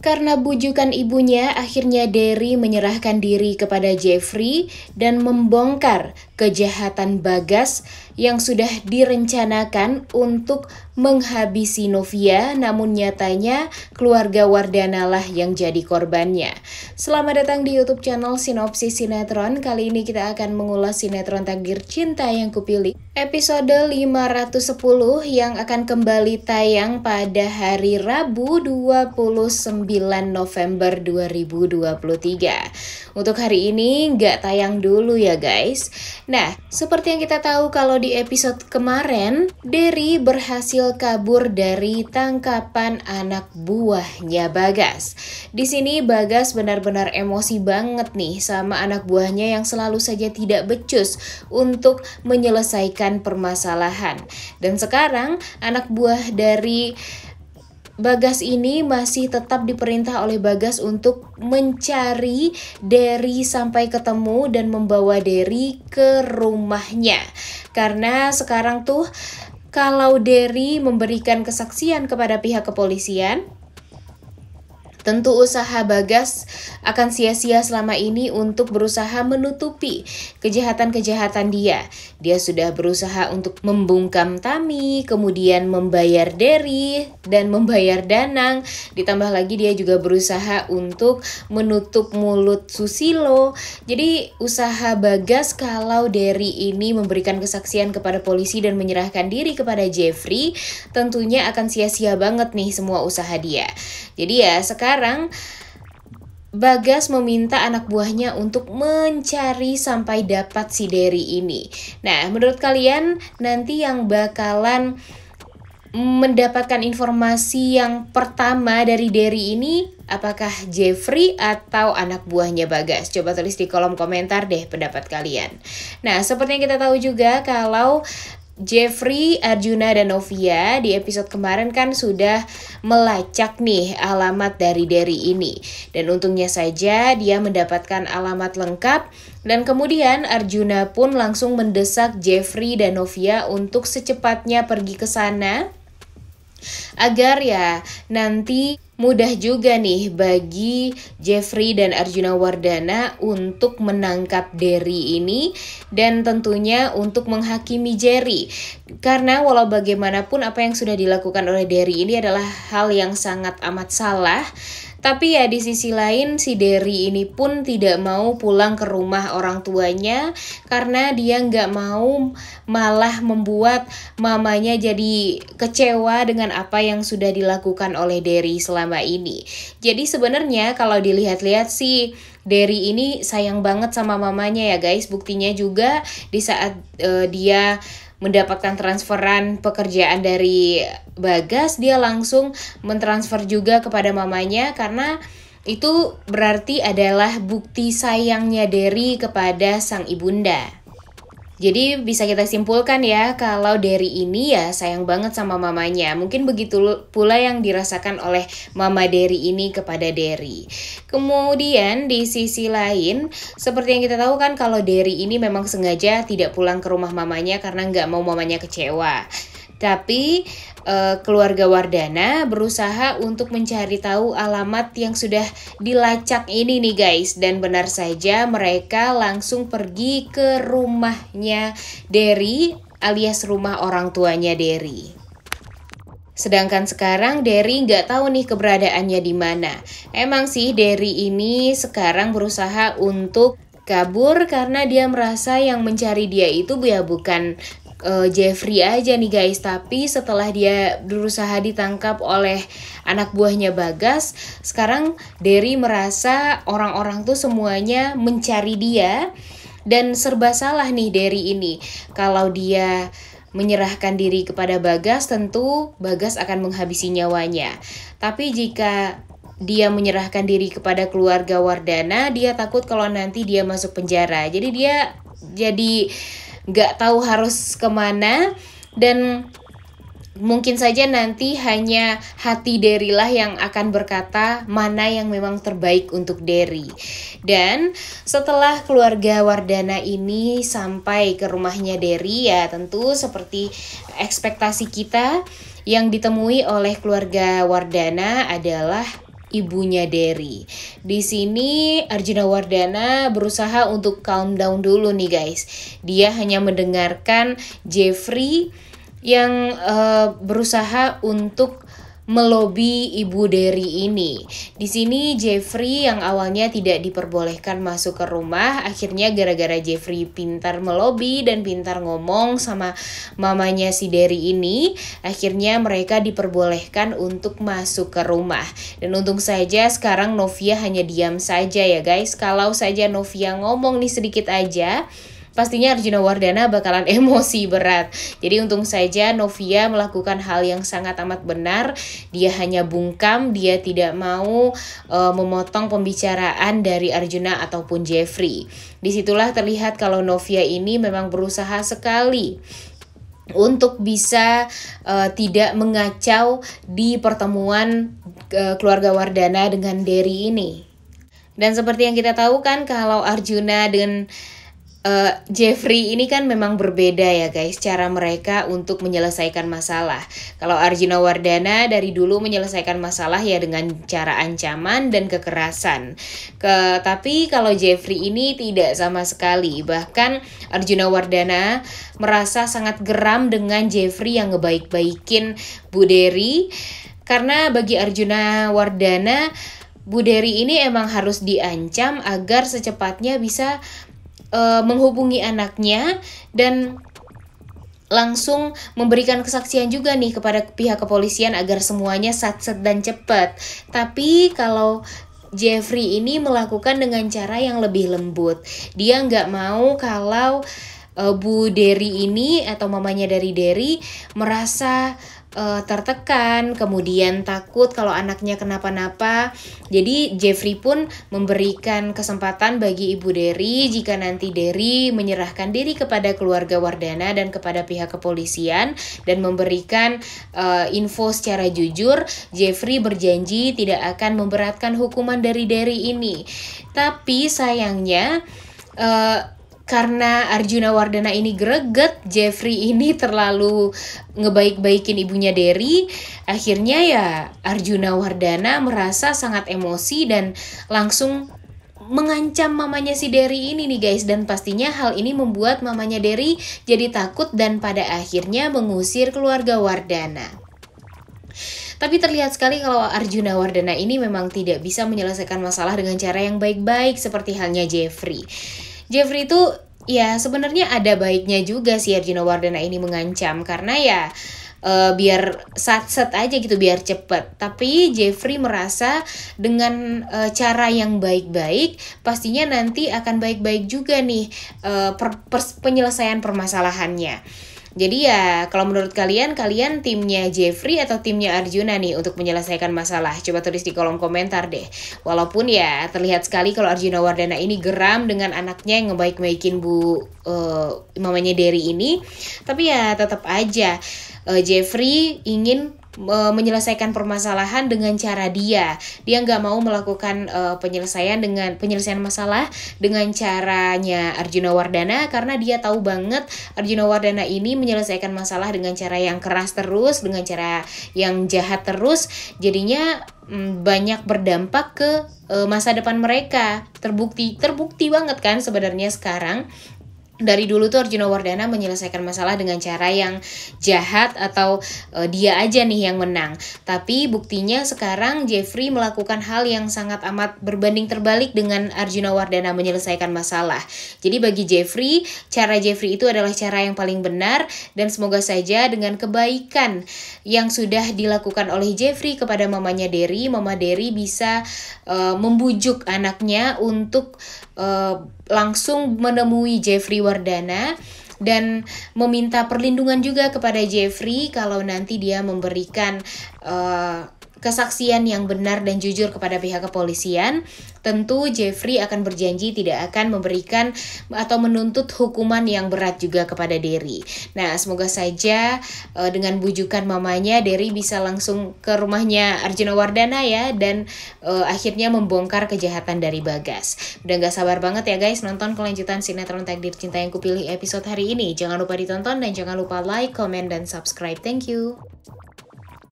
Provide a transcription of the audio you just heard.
Karena bujukan ibunya, akhirnya Derry menyerahkan diri kepada Jeffrey dan membongkar kejahatan Bagas yang sudah direncanakan untuk menghabisi Novia, namun nyatanya keluarga Wardana lah yang jadi korbannya. Selamat datang di YouTube channel Sinopsis Sinetron. Kali ini kita akan mengulas sinetron Takdir Cinta Yang Kupilih episode 510 yang akan kembali tayang pada hari Rabu 29 November 2023. Untuk hari ini nggak tayang dulu ya guys. Nah, seperti yang kita tahu kalau di episode kemarin, Derry berhasil kabur dari tangkapan anak buahnya Bagas. Di sini Bagas benar-benar emosi banget nih sama anak buahnya yang selalu saja tidak becus untuk menyelesaikan permasalahan. Dan sekarang anak buah dari Bagas ini masih tetap diperintah oleh Bagas untuk mencari Derry sampai ketemu dan membawa Derry ke rumahnya. Karena sekarang tuh kalau Derry memberikan kesaksian kepada pihak kepolisian, tentu usaha Bagas akan sia-sia selama ini untuk berusaha menutupi kejahatan-kejahatan dia. Dia sudah berusaha untuk membungkam Tami, kemudian membayar Derry dan membayar Danang. Ditambah lagi dia juga berusaha untuk menutup mulut Susilo. Jadi usaha Bagas kalau Derry ini memberikan kesaksian kepada polisi dan menyerahkan diri kepada Jeffrey, tentunya akan sia-sia banget nih semua usaha dia. Jadi ya sekarang Bagas meminta anak buahnya untuk mencari sampai dapat si Derry ini. Nah, menurut kalian nanti yang bakalan mendapatkan informasi yang pertama dari Derry ini apakah Jeffrey atau anak buahnya Bagas? Coba tulis di kolom komentar deh pendapat kalian. Nah, seperti yang kita tahu juga kalau Jeffrey, Arjuna, dan Novia di episode kemarin kan sudah melacak nih alamat dari Derry ini. Dan untungnya saja dia mendapatkan alamat lengkap. Dan kemudian Arjuna pun langsung mendesak Jeffrey dan Novia untuk secepatnya pergi ke sana, agar ya nanti mudah juga nih bagi Jeffrey dan Arjuna Wardana untuk menangkap Derry ini dan tentunya untuk menghakimi Jerry. Karena walau bagaimanapun apa yang sudah dilakukan oleh Derry ini adalah hal yang sangat amat salah. Tapi ya di sisi lain si Derry ini pun tidak mau pulang ke rumah orang tuanya karena dia nggak mau malah membuat mamanya jadi kecewa dengan apa yang sudah dilakukan oleh Derry selama ini. Jadi sebenarnya kalau dilihat-lihat sih Derry ini sayang banget sama mamanya ya guys. Buktinya juga di saat dia mendapatkan transferan pekerjaan dari Bagas, dia langsung mentransfer juga kepada mamanya karena itu berarti adalah bukti sayangnya Derry kepada sang ibunda. Jadi bisa kita simpulkan ya kalau Derry ini ya sayang banget sama mamanya. Mungkin begitu pula yang dirasakan oleh mama Derry ini kepada Derry. Kemudian di sisi lain seperti yang kita tahu kan kalau Derry ini memang sengaja tidak pulang ke rumah mamanya karena nggak mau mamanya kecewa. Tapi keluarga Wardana berusaha untuk mencari tahu alamat yang sudah dilacak ini nih guys. Dan benar saja mereka langsung pergi ke rumahnya Derry alias rumah orang tuanya Derry. Sedangkan sekarang Derry nggak tahu nih keberadaannya di mana. Emang sih Derry ini sekarang berusaha untuk kabur karena dia merasa yang mencari dia itu ya bukan Jeffrey aja nih guys, tapi setelah dia berusaha ditangkap oleh anak buahnya Bagas, sekarang Derry merasa orang-orang tuh semuanya mencari dia dan serba salah nih Derry ini. Kalau dia menyerahkan diri kepada Bagas, tentu Bagas akan menghabisi nyawanya. Tapi jika dia menyerahkan diri kepada keluarga Wardana, dia takut kalau nanti dia masuk penjara. Jadi dia nggak tahu harus kemana dan mungkin saja nanti hanya hati Derry lah yang akan berkata mana yang memang terbaik untuk Derry. Dan setelah keluarga Wardana ini sampai ke rumahnya Derry ya tentu seperti ekspektasi kita yang ditemui oleh keluarga Wardana adalah ibunya Derry. Di sini Arjuna Wardana berusaha untuk calm down dulu nih guys. Dia hanya mendengarkan Jeffrey yang berusaha untuk melobi ibu Derry ini. Di sini Jeffrey yang awalnya tidak diperbolehkan masuk ke rumah, akhirnya gara-gara Jeffrey pintar melobi dan pintar ngomong sama mamanya si Derry ini, akhirnya mereka diperbolehkan untuk masuk ke rumah. Dan untung saja sekarang Novia hanya diam saja ya guys. Kalau saja Novia ngomong nih sedikit aja, pastinya Arjuna Wardana bakalan emosi berat. Jadi untung saja Novia melakukan hal yang sangat amat benar. Dia hanya bungkam, dia tidak mau memotong pembicaraan dari Arjuna ataupun Jeffrey. Disitulah terlihat kalau Novia ini memang berusaha sekali untuk bisa tidak mengacau di pertemuan keluarga Wardana dengan Derry ini. Dan seperti yang kita tahu kan, kalau Arjuna dan Jeffrey ini kan memang berbeda ya guys, cara mereka untuk menyelesaikan masalah. Kalau Arjuna Wardana dari dulu menyelesaikan masalah ya dengan cara ancaman dan kekerasan. Tapi kalau Jeffrey ini tidak sama sekali. Bahkan Arjuna Wardana merasa sangat geram dengan Jeffrey yang ngebaik-baikin Bu Derry. Karena bagi Arjuna Wardana, Bu Derry ini emang harus diancam agar secepatnya bisa menghubungi anaknya dan langsung memberikan kesaksian juga nih kepada pihak kepolisian agar semuanya sat-set dan cepat. Tapi kalau Jeffrey ini melakukan dengan cara yang lebih lembut. Dia nggak mau kalau Bu Derry ini atau mamanya dari Derry merasa tertekan, kemudian takut kalau anaknya kenapa-napa. Jadi Jeffrey pun memberikan kesempatan bagi Ibu Derry jika nanti Derry menyerahkan diri kepada keluarga Wardana dan kepada pihak kepolisian dan memberikan info secara jujur, Jeffrey berjanji tidak akan memberatkan hukuman dari Derry ini. Tapi sayangnya karena Arjuna Wardana ini greget, Jeffrey ini terlalu ngebaik-baikin ibunya Derry, akhirnya ya Arjuna Wardana merasa sangat emosi dan langsung mengancam mamanya si Derry ini nih guys. Dan pastinya hal ini membuat mamanya Derry jadi takut dan pada akhirnya mengusir keluarga Wardana. Tapi terlihat sekali kalau Arjuna Wardana ini memang tidak bisa menyelesaikan masalah dengan cara yang baik-baik seperti halnya Jeffrey. Jeffrey itu ya sebenarnya ada baiknya juga sih Arjuna Wardana ini mengancam, karena ya biar sat-set aja gitu, biar cepet. Tapi Jeffrey merasa dengan cara yang baik-baik pastinya nanti akan baik-baik juga nih penyelesaian permasalahannya. Jadi ya kalau menurut kalian timnya Jeffrey atau timnya Arjuna nih untuk menyelesaikan masalah? Coba tulis di kolom komentar deh. Walaupun ya terlihat sekali kalau Arjuna Wardana ini geram dengan anaknya yang ngebaik-baikin mamanya Derry ini. Tapi ya tetap aja Jeffrey ingin menyelesaikan permasalahan dengan cara dia nggak mau melakukan penyelesaian masalah dengan caranya Arjuna Wardana, karena dia tahu banget Arjuna Wardana ini menyelesaikan masalah dengan cara yang keras terus, dengan cara yang jahat terus, jadinya banyak berdampak ke masa depan mereka. Terbukti banget kan sebenarnya sekarang. Dari dulu tuh Arjuna Wardana menyelesaikan masalah dengan cara yang jahat atau dia aja nih yang menang. Tapi buktinya sekarang Jeffrey melakukan hal yang sangat amat berbanding terbalik dengan Arjuna Wardana menyelesaikan masalah. Jadi bagi Jeffrey, cara Jeffrey itu adalah cara yang paling benar, dan semoga saja dengan kebaikan yang sudah dilakukan oleh Jeffrey kepada mamanya Derry, Mama Derry bisa membujuk anaknya untuk langsung menemui Jeffrey Wardana dan meminta perlindungan juga kepada Jeffrey kalau nanti dia memberikan kesaksian yang benar dan jujur kepada pihak kepolisian. Tentu Jeffrey akan berjanji tidak akan memberikan atau menuntut hukuman yang berat juga kepada Derry. Nah, semoga saja dengan bujukan mamanya Derry bisa langsung ke rumahnya Arjuna Wardana ya, dan akhirnya membongkar kejahatan dari Bagas. Udah gak sabar banget ya guys nonton kelanjutan sinetron Takdir Cinta yang Kupilih episode hari ini. Jangan lupa ditonton dan jangan lupa like, comment, dan subscribe. Thank you.